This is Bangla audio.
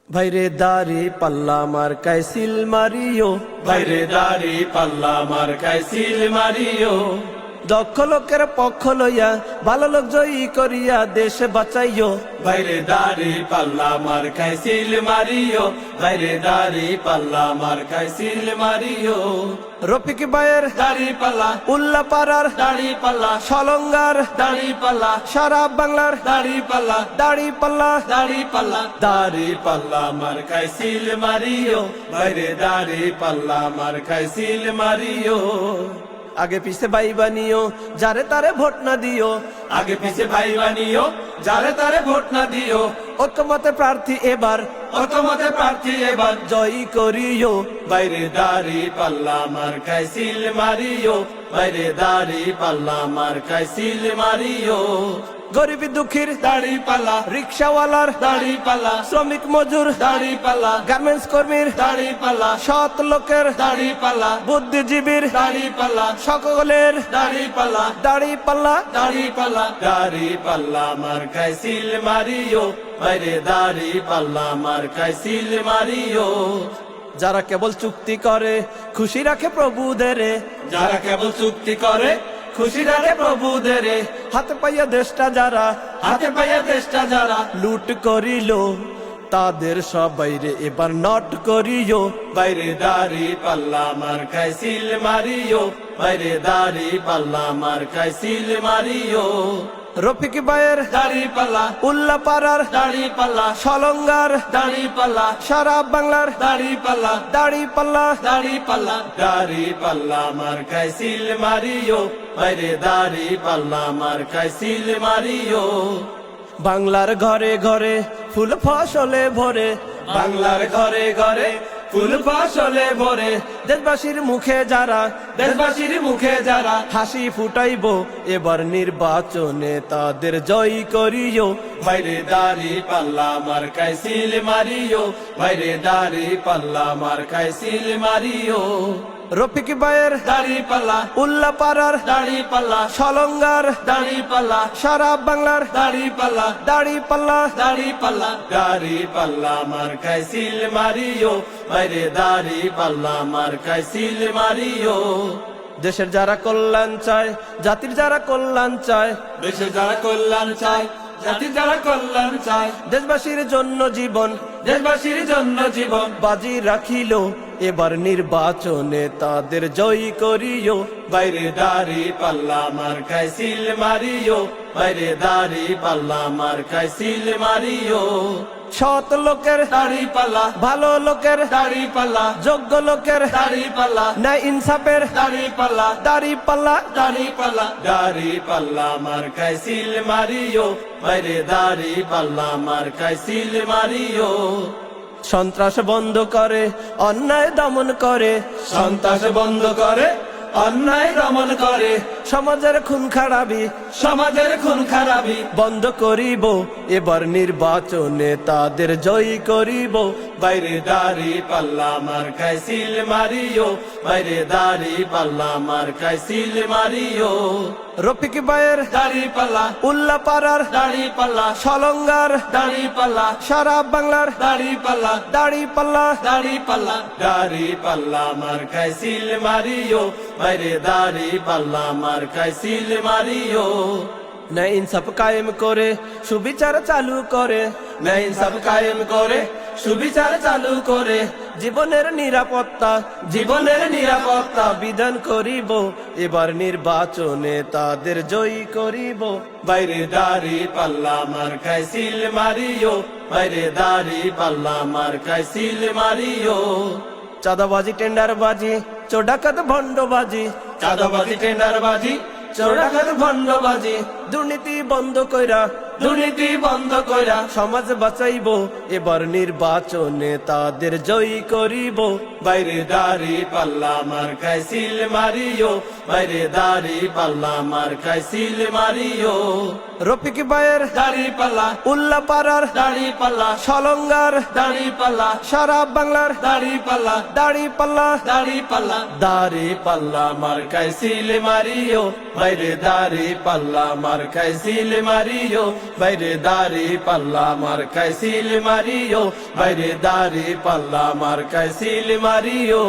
ভাইরে দাড়ি পাল্লা মার্কায় সিল মারিও, ভাইরে দাড়ি পাল্লা মার্কায় সিল মারিও। দক্ষ লোকের পক্ষ লইয়া ভালো লোক জয়ী করিয়া দেশ বাঁচাইও। ভাইরে দাড়ি পাল্লা মার্কায় সিল মারিও, ভাইরে দাড়ি পাল্লা মার্কায় সিল মারিও। রফিক ভাইয়ের দাড়ি পাল্লা, উল্লা পাড়ার দাড়ি পাল্লা, সলঙ্গার দাড়ি পাল্লা, সারা বাংলার দাড়ি পাল্লা, দাড়ি পাল্লা, দাড়ি পাল্লা, দাড়ি পাল্লা মার্কায় সিল মারিও, ভাইরে দাড়ি পাল্লা মার্কায় সিল মারিও। আগে পিছে ভাই বানিও, যারে তারে ভোট না দিও। আগে পিছে ভাই বানিও, যারে তারে ভোট না দিও। ঐক্যমতে প্রার্থী এবার, ঐক্যমতে প্রার্থী এবার জয়ী করিও। বাইরে দাড়ি পাল্লা মার্কায় সিল মারিও, বাইরে দাড়ি পাল্লা মার্কায় সিল মারিও। গরিবী দুঃখীর দাড়ি পাল্লা, রিক্সাওয়ালার দাড়ি পাল্লা, শ্রমিক মজুর দাড়ি পাল্লা, গার্মেন্টস কর্মীর দাড়ি পাল্লা, সৎ লোকের দাড়ি পাল্লা, বুদ্ধিজীবীর দাড়ি পাল্লা, সকলের দাড়ি পাল্লা, দাড়ি পাল্লা, দাড়ি পাল্লা, দাড়ি পাল্লা মার্কায় সিল মারিও, বাইরে দাড়ি পাল্লা মার্কায় সিল মারিও। যারা কেবল চুক্তি করে খুশি রাখে প্রভুদের, যারা কেবল চুক্তি করে খুশি রাখে প্রভুদের, হাতে পাইয়া দেশটা যারা হাতে পাইয়া দেশটা যারা লুট করিল, তাদের সবাইরে এবার নট করিও। বাইরে দাড়ি পাল্লা মার্কায় সিল মারিও, বাইরে দাড়ি পাল্লা মার্কায় সিল মারিও। রফিক ভাইয়ের দাড়ি পাল্লা, উল্লা পাড়ার দাড়ি পাল্লা, সলঙ্গার দাড়ি পাল্লা, সারা বাংলার দাড়ি পাল্লা, দাড়ি পাল্লা, দাড়ি পাল্লা, দাড়ি পাল্লা মার্কায় সিল মারিও, বাইরে দাড়ি পাল্লা মার্কায় সিল মারিও। বাংলার ঘরে ঘরে ফুল ফসলে ভরে, বাংলার ঘরে ঘরে ফুল ফসলে ভরে, দেশবাসীর মুখে যারা দেশবাসীর মুখে যারা হাসি ফুটাইব, এবার নির্বাচনে তাদের জয়ী করিও। বাইরে দাড়ি পাল্লা মার্কায় সিল মারিও, বাইরে দাড়ি পাল্লা মার্কায় সিল মারিও। রফিক ভাইয়ের দাড়ি পাল্লা, উল্লা পাড়ার দাড়ি পাল্লা, সলঙ্গার দাড়ি পাল্লা, সারা বাংলার দাড়ি পাল্লা, দাড়ি পাল্লা, দাড়ি পাল্লা, দাড়ি পাল্লা মার্কায় সিল মারিও, বাইরে দাড়ি পাল্লা মার্কায় সিল মারিও। দেশের যারা কল্যাণ চায়, জাতির যারা কল্যাণ চায়, দেশে যারা কল্যাণ চায়, জাতির যারা কল্যাণ চায়, দেশবাসীর জন্য জীবন দেশবাসীর জন্য জীবন বাজি রাখিল, এবার নির্বাচনে তাদের জয়ী করিও। বাইরে দাড়ি পাল্লা মার্কায় সিল মারিও, বাইরে দাড়ি পাল্লা মার্কায় সিল মারিও। সৎ লোকের দাড়ি পাল্লা, ভালো লোকের দাড়ি পাল্লা, যোগ্য লোকের দাড়ি পাল্লা, ন্যায় ইনসাফের দাড়ি পাল্লা, দাড়ি পাল্লা, দাড়ি পাল্লা, দাড়ি পাল্লা মার্কায় সিল মারিও, বাইরে দাড়ি পাল্লা মার্কায় সিল মারিও। সন্ত্রাস বন্ধ করে অন্যায় দমন করে, সন্ত্রাস বন্ধ করে অন্যায় দমন করে, সমাজের খুন খারাপি সমাজের খুন খারাপি বন্ধ করিব, এবার নির্বাচনে তাদের জয়ী করিব। বাইরে দাড়ি পাল্লা মার্কায় সিল মারিও, বাইরে দাড়ি পাল্লা মার্কায় সিল মারিও। রফিক ভাইয়ের দাড়ি পাল্লা, উল্লা পাড়ার দাড়ি পাল্লা, সলঙ্গার দাড়ি পাল্লা, সারা বাংলার দাড়ি পাল্লা, দাড়ি পাল্লা, দাড়ি পাল্লা, দাড়ি পাল্লা মার্কায় সিল মারিও, বাইরে দাড়ি পাল্লা মার্কায় সিল মারিও। ন্যায় ইনসাফ কায়েম করে সুবিচার চালু করে, ন্যায় ইনসাফ কায়েম করে সুবিচার চালু করে, জীবনের নিরাপত্তা জীবনের নিরাপত্তা বিধান করিব, এবার নির্বাচনে তাদের জয়ী করিব। বাইরে দাড়ি পাল্লা মার্কায় সিল মারিও, বাইরে দাড়ি পাল্লা মার্কায় সিল মারিও। চাঁদাবাজি টেন্ডারবাজি চোর ডাকাত ভণ্ডবাজি, চাঁদাবাজি টেন্ডারবাজি চোর ডাকাত ভণ্ডবাজি, দুর্নীতি বন্ধ কইরা দুর্নীতি বন্ধ কইরা সমাজ বাঁচাইব, এবার নির্বাচনে তাদের জয়ী করিব। বাইরে দাড়ি পাল্লা মার্কায় সিল মারিও, বাইরে দাড়ি পাল্লা মার্কায় সিল মারিও। রফিক ভাইয়ের দাড়ি পাল্লা, উল্লা পাড়ার দাড়ি পাল্লা, সলঙ্গার দাড়ি পাল্লা, সারা বাংলার দাড়ি পাল্লা, দাড়ি পাল্লা, দাড়ি পাল্লা, দাড়ি পাল্লা মার্কায় সিল মারিও, বাইরে দাড়ি পাল্লা মার্কায় সিল মারিও, বাইরে দাড়ি পাল্লা মার্কায় সিল মারিও, বাইরে দাড়ি পাল্লা মার্কায় সিল মারিও।